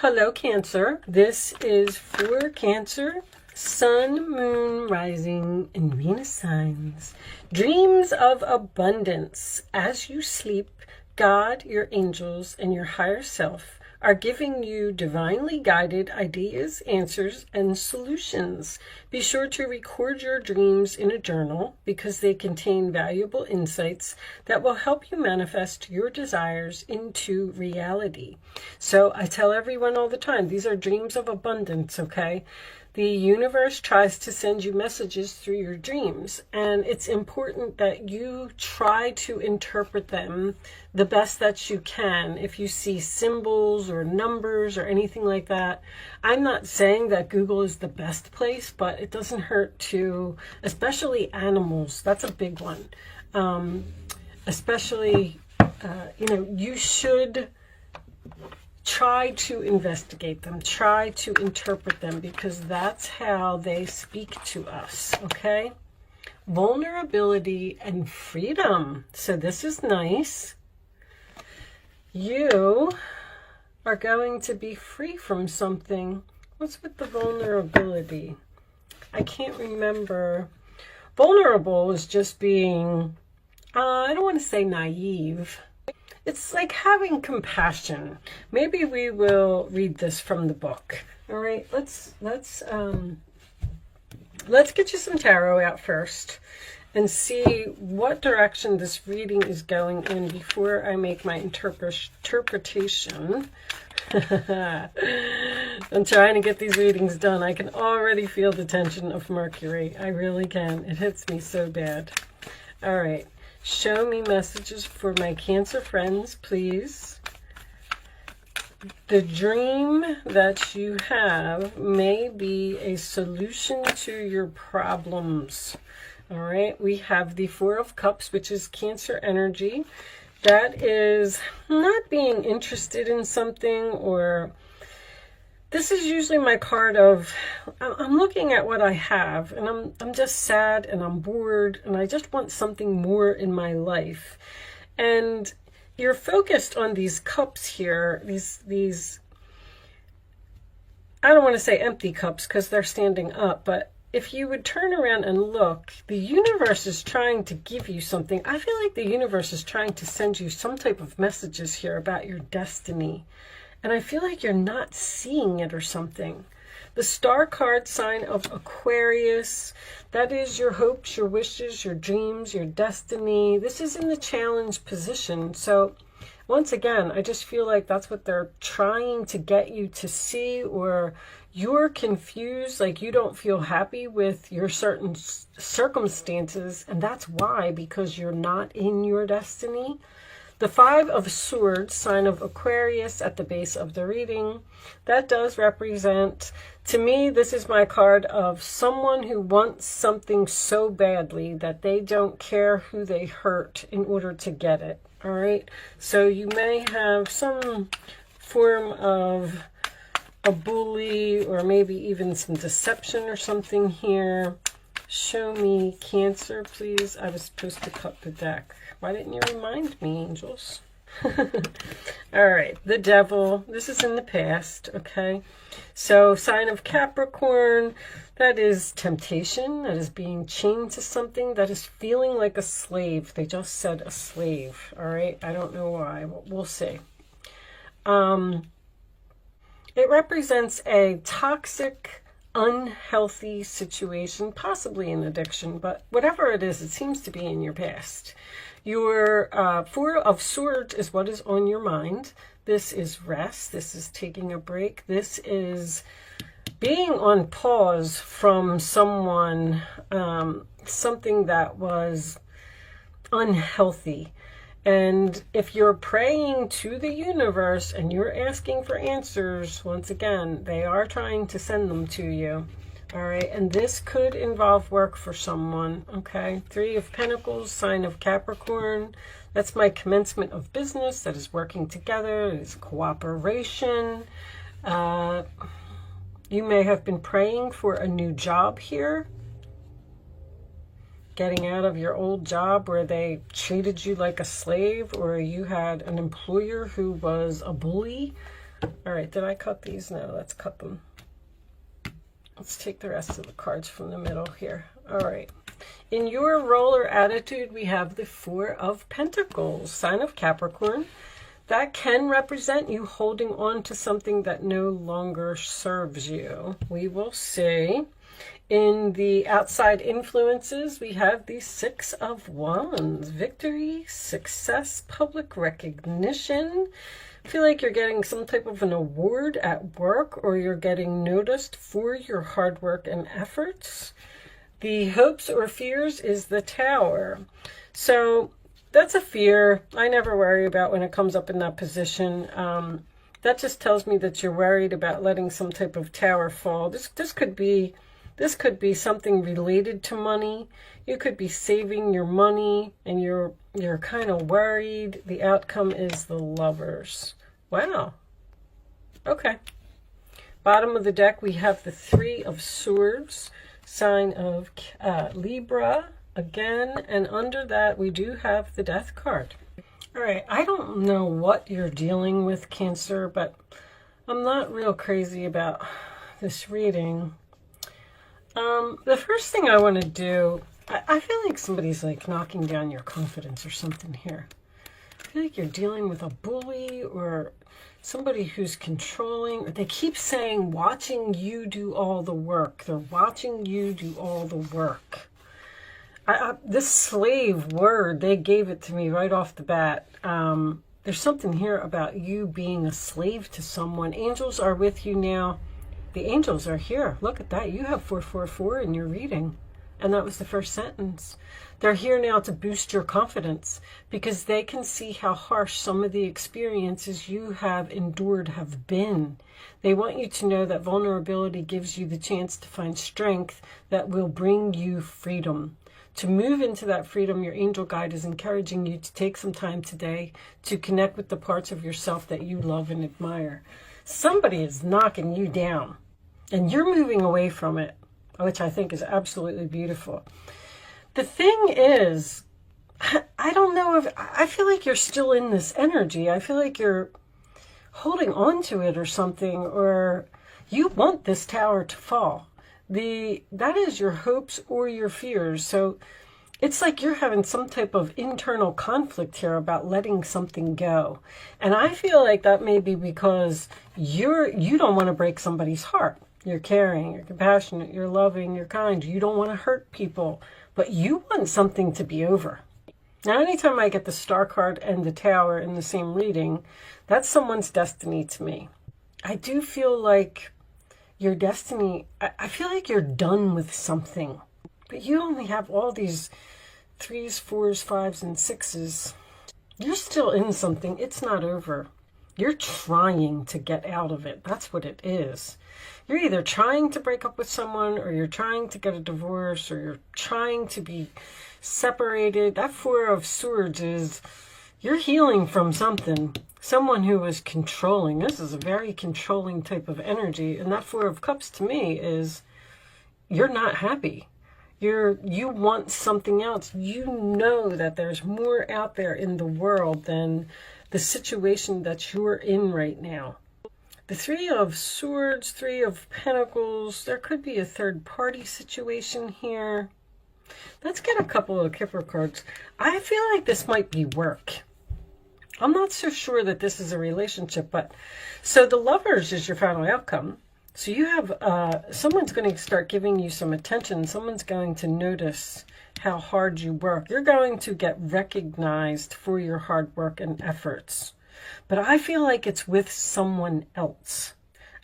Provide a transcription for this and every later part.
Hello, Cancer. This is for Cancer, Sun, Moon, Rising, and Venus signs. Dreams of abundance. As you sleep, God, your angels, and your higher self are giving you divinely guided ideas, answers, and solutions. Be sure to record your dreams in a journal because they contain valuable insights that will help you manifest your desires into reality. So I tell everyone all the time, these are dreams of abundance, okay? The universe tries to send you messages through your dreams, and it's important that you try to interpret them the best that you can. If you see symbols or numbers or anything like that, I'm not saying that Google is the best place, but it doesn't hurt to, especially animals, that's a big one. Especially, you should try to investigate them, try to interpret them, because that's how they speak to us, okay? Vulnerability and freedom. So this is nice. You are going to be free from something. What's with the vulnerability? I can't remember. Vulnerable is just being, I don't want to say naive. It's like having compassion. Maybe we will read this from the book. All right, let's get you some tarot out first and see what direction this reading is going in before I make my interpretation. I'm trying to get these readings done. I can already feel the tension of Mercury. I really can. It hits me so bad. All right. Show me messages for my Cancer friends, please. The dream that you have may be a solution to your problems. All right, we have the Four of Cups, which is Cancer energy. That is not being interested in something, or this is usually my card of, I'm looking at what I have, and I'm just sad, and I'm bored, and I just want something more in my life. And you're focused on these cups here, these I don't want to say empty cups because they're standing up, but if you would turn around and look, the universe is trying to give you something. I feel like the universe is trying to send you some type of messages here about your destiny. And I feel like you're not seeing it or something. The star card sign of Aquarius, that is your hopes, your wishes, your dreams, your destiny. This is in the challenge position. So once again, I just feel like that's what they're trying to get you to see, or you're confused, like you don't feel happy with your certain circumstances. And that's why, because you're not in your destiny. The Five of Swords, sign of Aquarius at the base of the reading, that does represent, to me, this is my card of someone who wants something so badly that they don't care who they hurt in order to get it, all right? So you may have some form of a bully, or maybe even some deception or something here. Show me Cancer, please. I was supposed to cut the deck. Why didn't you remind me, angels? All right, the Devil. This is in the past, okay? So sign of Capricorn, that is temptation. That is being chained to something. That is feeling like a slave. They just said a slave, all right? I don't know why. We'll see. It represents a toxic, unhealthy situation, possibly an addiction, but whatever it is, it seems to be in your past. Your Four of Swords is what is on your mind. This is rest. This is taking a break. This is being on pause from someone, something that was unhealthy. And if you're praying to the universe and you're asking for answers, once again, they are trying to send them to you. All right, and this could involve work for someone, okay? Three of Pentacles, sign of Capricorn. That's my commencement of business. That is working together. It is cooperation. You may have been praying for a new job here. Getting out of your old job where they treated you like a slave, or you had an employer who was a bully. All right, did I cut these? No, let's cut them. Let's take the rest of the cards from the middle here. All right. In your role or attitude, we have the Four of Pentacles, sign of Capricorn. That can represent you holding on to something that no longer serves you. We will see. In the outside influences, we have the Six of Wands, victory, success, public recognition. I feel like you're getting some type of an award at work, or you're getting noticed for your hard work and efforts. The hopes or fears is the Tower. So that's a fear I never worry about when it comes up in that position. That just tells me that you're worried about letting some type of tower fall. This could be something related to money. You could be saving your money and you're kind of worried. The outcome is the Lovers. Wow. Okay. Bottom of the deck, we have the Three of Swords, sign of Libra again. And under that, we do have the Death card. All right. I don't know what you're dealing with, Cancer, but I'm not real crazy about this reading. The first thing I want to do, I feel like somebody's like knocking down your confidence or something here. I feel like you're dealing with a bully or somebody who's controlling. They keep saying, watching you do all the work. They're watching you do all the work. This slave word, they gave it to me right off the bat. There's something here about you being a slave to someone. Angels are with you now. The angels are here. Look at that. You have 444 in your reading. And that was the first sentence. They're here now to boost your confidence because they can see how harsh some of the experiences you have endured have been. They want you to know that vulnerability gives you the chance to find strength that will bring you freedom. To move into that freedom, your angel guide is encouraging you to take some time today to connect with the parts of yourself that you love and admire. Somebody is knocking you down and you're moving away from it, which I think is absolutely beautiful. The thing is, I don't know if, I feel like you're still in this energy. I feel like you're holding on to it or something, or you want this tower to fall. That is your hopes or your fears. So it's like you're having some type of internal conflict here about letting something go. And I feel like that may be because you don't want to break somebody's heart. You're caring, you're compassionate, you're loving, you're kind. You don't want to hurt people, but you want something to be over. Now, anytime I get the Star card and the Tower in the same reading, that's someone's destiny to me. I do feel like your destiny, I feel like you're done with something, but you only have all these 3s, 4s, 5s, and 6s. You're still in something. It's not over. You're trying to get out of it. That's what it is. You're either trying to break up with someone, or you're trying to get a divorce, or you're trying to be separated. That Four of Swords is you're healing from something. Someone who was controlling. This is a very controlling type of energy. And that Four of Cups to me is you're not happy. You want something else. You know that there's more out there in the world than the situation that you're in right now. The Three of Swords, Three of Pentacles. There could be a third party situation here. Let's get a couple of Kipper cards. I feel like this might be work. I'm not so sure that this is a relationship, but so the Lovers is your final outcome. So you have someone's going to start giving you some attention. Someone's going to notice how hard you work. You're going to get recognized for your hard work and efforts. But I feel like it's with someone else.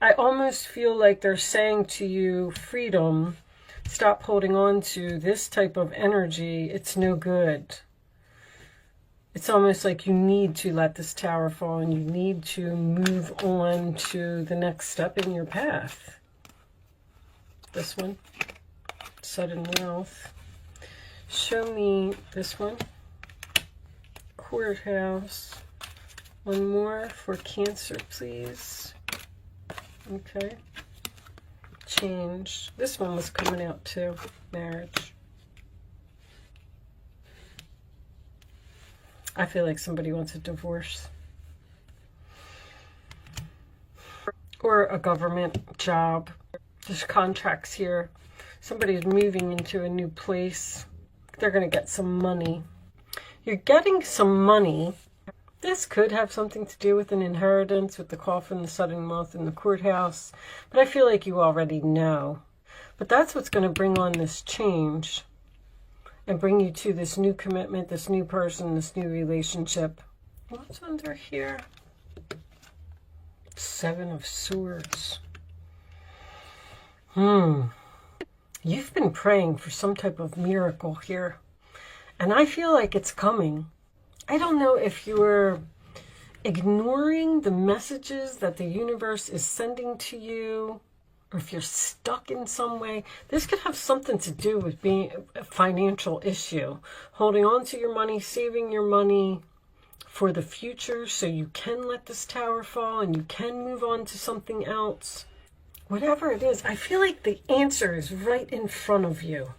I almost feel like they're saying to you, freedom, stop holding on to this type of energy. It's no good. It's almost like you need to let this tower fall and you need to move on to the next step in your path. This one, sudden wealth. Show me this one. Courthouse. One more for Cancer, please. Okay. Change. This one was coming out too. Marriage. I feel like somebody wants a divorce. or a government job. There's contracts here. Somebody's moving into a new place. They're going to get some money. You're getting some money. This could have something to do with an inheritance, with the coffin, the sudden wealth, and the courthouse. But I feel like you already know. But that's what's going to bring on this change and bring you to this new commitment, this new person, this new relationship. What's under here? Seven of Swords. You've been praying for some type of miracle here. And I feel like it's coming. I don't know if you're ignoring the messages that the universe is sending to you, or if you're stuck in some way. This could have something to do with being a financial issue. Holding on to your money, saving your money for the future so you can let this tower fall and you can move on to something else. Whatever it is, I feel like the answer is right in front of you.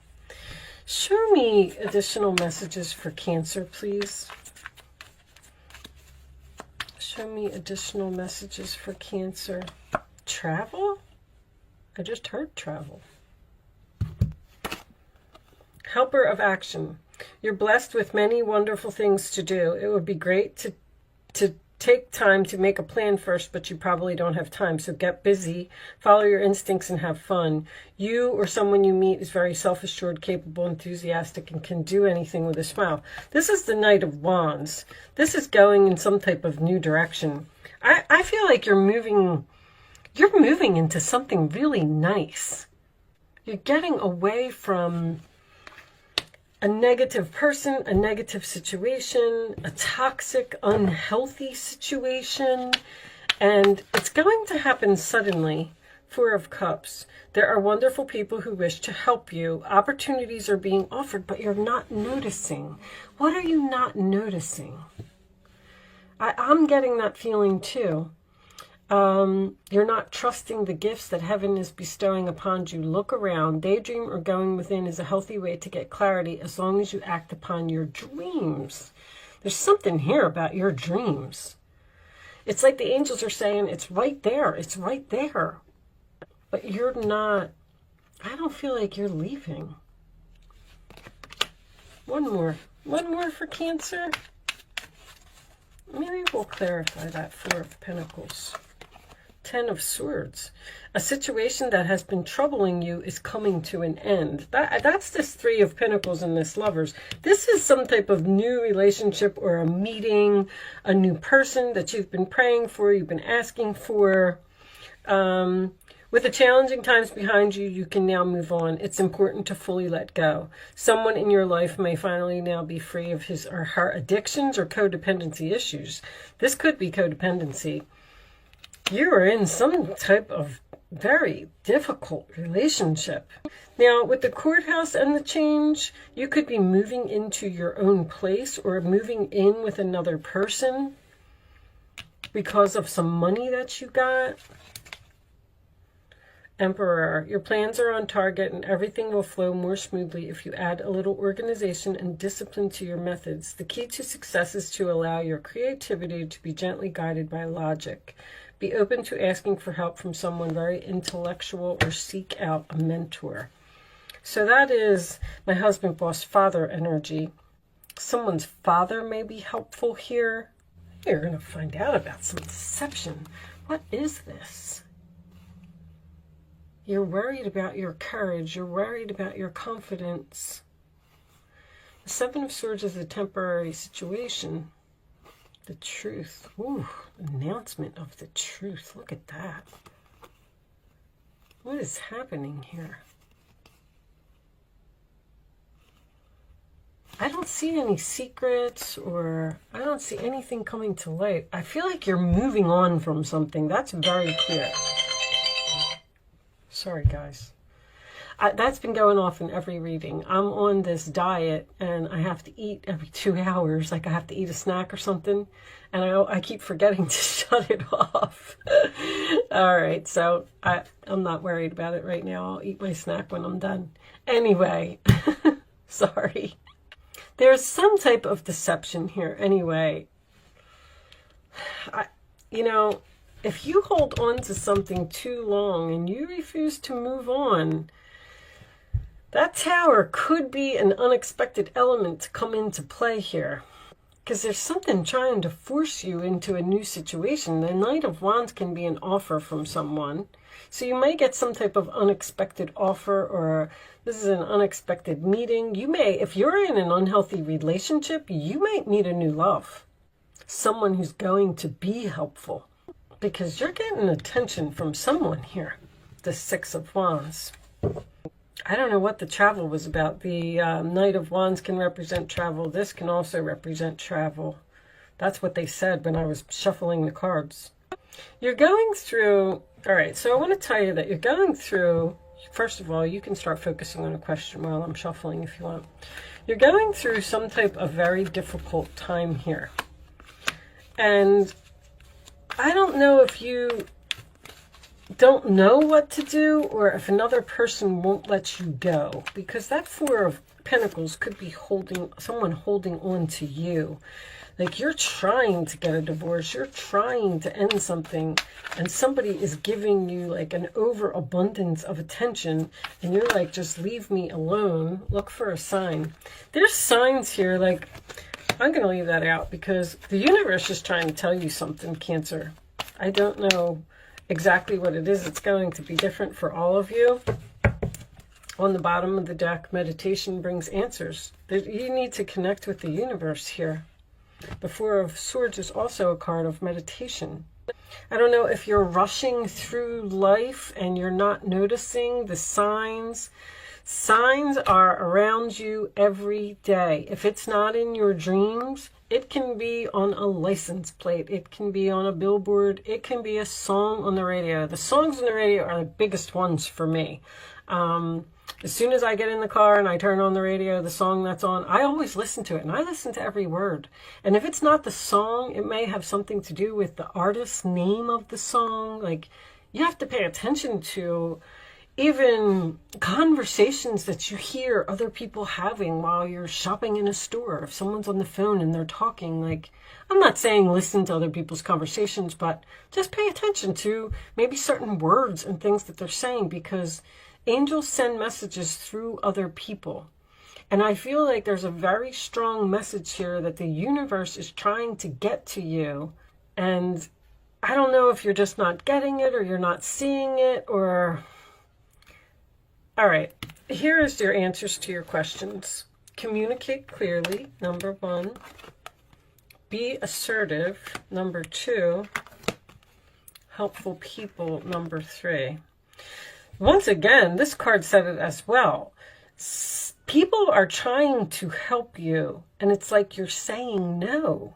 Show me additional messages for Cancer, please. Show me additional messages for Cancer. Travel? I just heard travel. Helper of action. You're blessed with many wonderful things to do. It would be great to take time to make a plan first, but you probably don't have time. So get busy, follow your instincts, and have fun. You or someone you meet is very self-assured, capable, enthusiastic, and can do anything with a smile. This is the Knight of Wands. This is going in some type of new direction. I feel like you're moving into something really nice. You're getting away from a negative person, a negative situation, a toxic, unhealthy situation, and it's going to happen suddenly. Four of Cups. There are wonderful people who wish to help you. Opportunities are being offered, but you're not noticing. What are you not noticing? I'm getting that feeling too. You're not trusting the gifts that heaven is bestowing upon you. Look around. Daydream or going within is a healthy way to get clarity as long as you act upon your dreams. There's something here about your dreams. It's like the angels are saying, it's right there. It's right there. But you're not, I don't feel like you're leaving. One more for Cancer. Maybe we'll clarify that. Four of Pentacles. Ten of Swords. A situation that has been troubling you is coming to an end. That's this Three of Pentacles and this Lovers. This is some type of new relationship or a meeting, a new person that you've been praying for, you've been asking for. With the challenging times behind you, you can now move on. It's important to fully let go. Someone in your life may finally now be free of his or her addictions or codependency issues. This could be codependency. You are in some type of very difficult relationship. Now, with the courthouse and the change, you could be moving into your own place or moving in with another person because of some money that you got. Emperor, your plans are on target and everything will flow more smoothly if you add a little organization and discipline to your methods. The key to success is to allow your creativity to be gently guided by logic. Be open to asking for help from someone very intellectual or seek out a mentor. So that is my husband, boss, father energy. Someone's father may be helpful here. You're going to find out about some deception. What is this? You're worried about your courage. You're worried about your confidence. The Seven of Swords is a temporary situation. The truth. Ooh, announcement of the truth. Look at that. What is happening here? I don't see any secrets or I don't see anything coming to light. I feel like you're moving on from something. That's very clear. Sorry, guys. That's been going off in every reading. I'm on this diet and I have to eat every 2 hours. Like I have to eat a snack or something. And I keep forgetting to shut it off. All right, so I'm not worried about it right now. I'll eat my snack when I'm done. Anyway, sorry. There's some type of deception here. Anyway, you know, if you hold on to something too long and you refuse to move on, that Tower could be an unexpected element to come into play here. Because there's something trying to force you into a new situation. The Knight of Wands can be an offer from someone. So you may get some type of unexpected offer, or this is an unexpected meeting. You may, if you're in an unhealthy relationship, you might meet a new love. Someone who's going to be helpful. Because you're getting attention from someone here. The Six of Wands. I don't know what the travel was about. The Knight of Wands can represent travel. This can also represent travel. That's what they said when I was shuffling the cards. You're going through... All right, so I want to tell you that you're going through... First of all, you can start focusing on a question while I'm shuffling if you want. You're going through some type of very difficult time here. And I don't know if you don't know what to do, or if another person won't let you go, because that Four of Pentacles could be someone holding on to you. Like you're trying to get a divorce, you're trying to end something, and somebody is giving you like an overabundance of attention, and you're like, just leave me alone. Look for a sign. There's signs here, like, I'm going to leave that out because the universe is trying to tell you something, Cancer. I don't know exactly what it is. It's going to be different for all of you. On the bottom of the deck, meditation brings answers. You need to connect with the universe here. The Four of Swords is also a card of meditation. I don't know if you're rushing through life and you're not noticing the signs. Signs are around you every day. If it's not in your dreams, it can be on a license plate. It can be on a billboard. It can be a song on the radio. The songs on the radio are the biggest ones for me. As soon as I get in the car and I turn on the radio, the song that's on, I always listen to it, and I listen to every word. And if it's not the song, it may have something to do with the artist's name of the song. Like, you have to pay attention to even conversations that you hear other people having while you're shopping in a store. If someone's on the phone and they're talking, like, I'm not saying listen to other people's conversations, but just pay attention to maybe certain words and things that they're saying, because angels send messages through other people. And I feel like there's a very strong message here that the universe is trying to get to you. And I don't know if you're just not getting it, or you're not seeing it, or... All right, here is your answers to your questions. Communicate clearly, number 1. Be assertive, number 2. Helpful people, number 3. Once again, this card said it as well. People are trying to help you, and it's like you're saying no.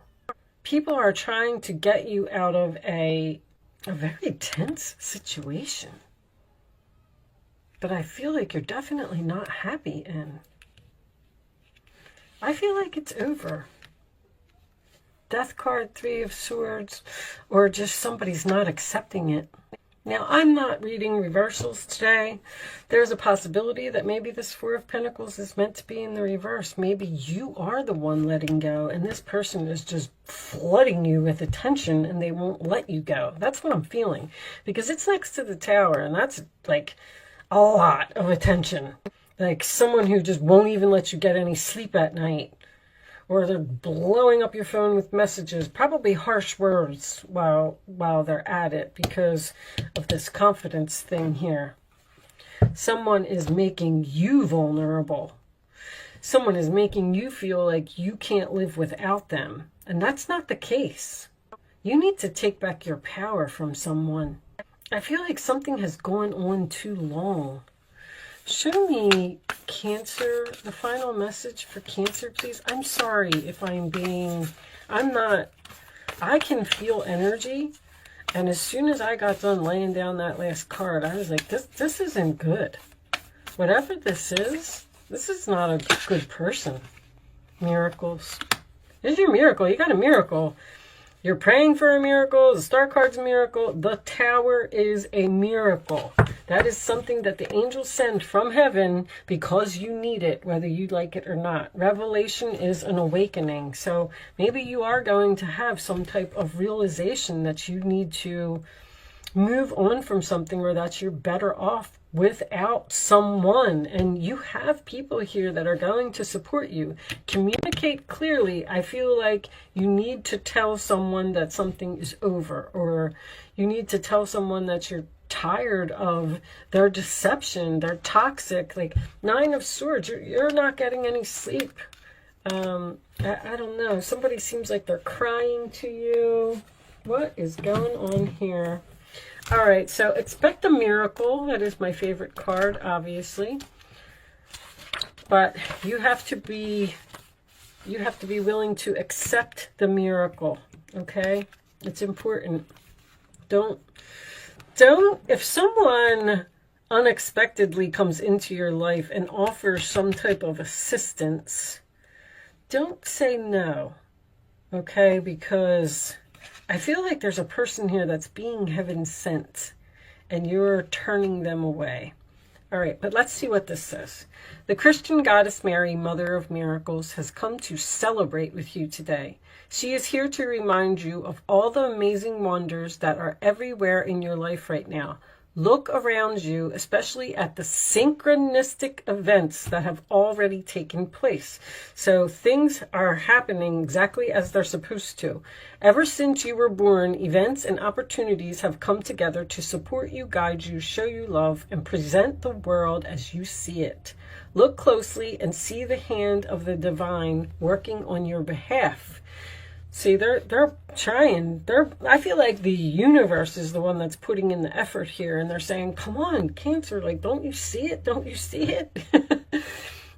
People are trying to get you out of a very tense situation. But I feel like you're definitely not happy in. I feel like it's over. Death card, 3 of Swords, or just somebody's not accepting it. Now, I'm not reading reversals today. There's a possibility that maybe this 4 of Pentacles is meant to be in the reverse. Maybe you are the one letting go, and this person is just flooding you with attention, and they won't let you go. That's what I'm feeling, because it's next to the Tower, and that's like a lot of attention. Like someone who just won't even let you get any sleep at night. Or they're blowing up your phone with messages, probably harsh words while they're at it, because of this confidence thing here. Someone is making you vulnerable. Someone is making you feel like you can't live without them. And that's not the case. You need to take back your power from someone. I feel like something has gone on too long. Show me, Cancer, the final message for Cancer, please. I'm sorry if I can feel energy. And as soon as I got done laying down that last card, I was like, this isn't good. Whatever this is not a good person. Miracles. There's your miracle. You got a miracle. You're praying for a miracle. The star card's a miracle. The Tower is a miracle. That is something that the angels send from heaven because you need it, whether you like it or not. Revelation is an awakening. So maybe you are going to have some type of realization that you need to move on from something, or that you're better off without someone. And you have people here that are going to support you. Communicate clearly. I feel like you need to tell someone that something is over, or you need to tell someone that you're tired of their deception. They're toxic. Like Nine of Swords, you're not getting any sleep. I don't know. Somebody seems like they're crying to you. What is going on here? All right, so expect a miracle. That is my favorite card, obviously. But you have to be willing to accept the miracle, okay? It's important. Don't if someone unexpectedly comes into your life and offers some type of assistance, don't say no, okay? Because I feel like there's a person here that's being heaven sent and you're turning them away. All right, but let's see what this says. The Christian goddess Mary, Mother of Miracles, has come to celebrate with you today. She is here to remind you of all the amazing wonders that are everywhere in your life right now. Look around you, especially at the synchronistic events that have already taken place. So things are happening exactly as they're supposed to. Ever since you were born, events and opportunities have come together to support you, guide you, show you love, and present the world as you see it. Look closely and see the hand of the divine working on your behalf. See, they're trying. I feel like the universe is the one that's putting in the effort here, and they're saying, come on, Cancer, like, don't you see it? Don't you see it?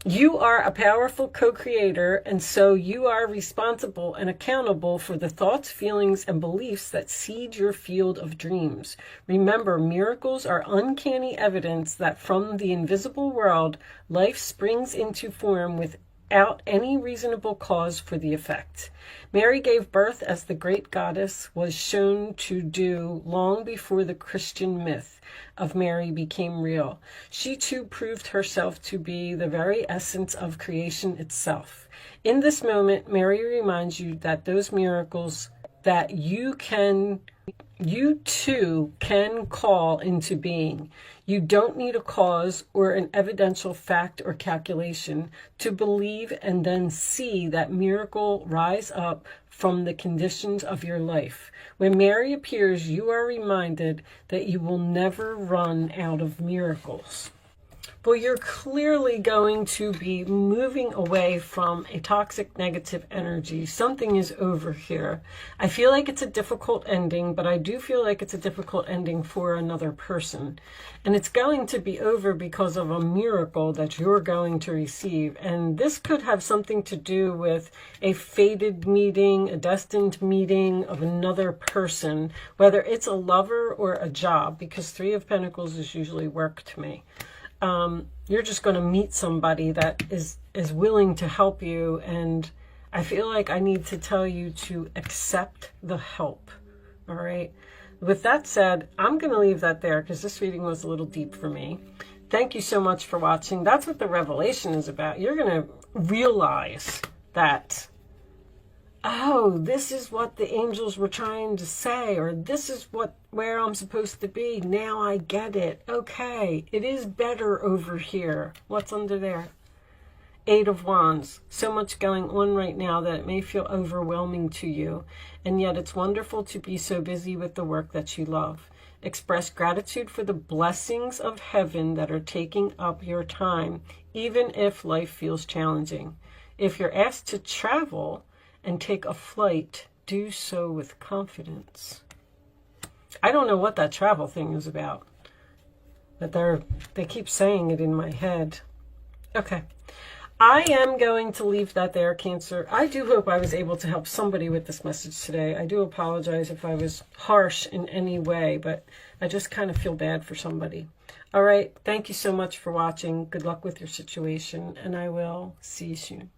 You are a powerful co-creator, and so you are responsible and accountable for the thoughts, feelings, and beliefs that seed your field of dreams. Remember, miracles are uncanny evidence that from the invisible world, life springs into form without any reasonable cause for the effect. Mary gave birth as the great goddess was shown to do long before the Christian myth of Mary became real. She too proved herself to be the very essence of creation itself. In this moment, Mary reminds you that those miracles that you too can call into being. You don't need a cause or an evidential fact or calculation to believe and then see that miracle rise up from the conditions of your life. When Mary appears, you are reminded that you will never run out of miracles. Well, you're clearly going to be moving away from a toxic negative energy. Something is over here. I feel like it's a difficult ending, but I do feel like it's a difficult ending for another person. And it's going to be over because of a miracle that you're going to receive. And this could have something to do with a fated meeting, a destined meeting of another person, whether it's a lover or a job, because Three of Pentacles is usually work to me. You're just going to meet somebody that is willing to help you, and I feel like I need to tell you to accept the help. All right. With that said, I'm going to leave that there because this reading was a little deep for me. Thank you so much for watching. That's what the revelation is about. You're going to realize that, oh, this is what the angels were trying to say, or this is where I'm supposed to be. Now I get it. Okay, it is better over here. What's under there? Eight of Wands. So much going on right now that it may feel overwhelming to you, and yet it's wonderful to be so busy with the work that you love. Express gratitude for the blessings of heaven that are taking up your time, even if life feels challenging. If you're asked to travel and take a flight, do so with confidence. I don't know what that travel thing is about, but they keep saying it in my head. Okay. I am going to leave that there, Cancer. I do hope I was able to help somebody with this message today. I do apologize if I was harsh in any way, but I just kind of feel bad for somebody. All right. Thank you so much for watching. Good luck with your situation, and I will see you soon.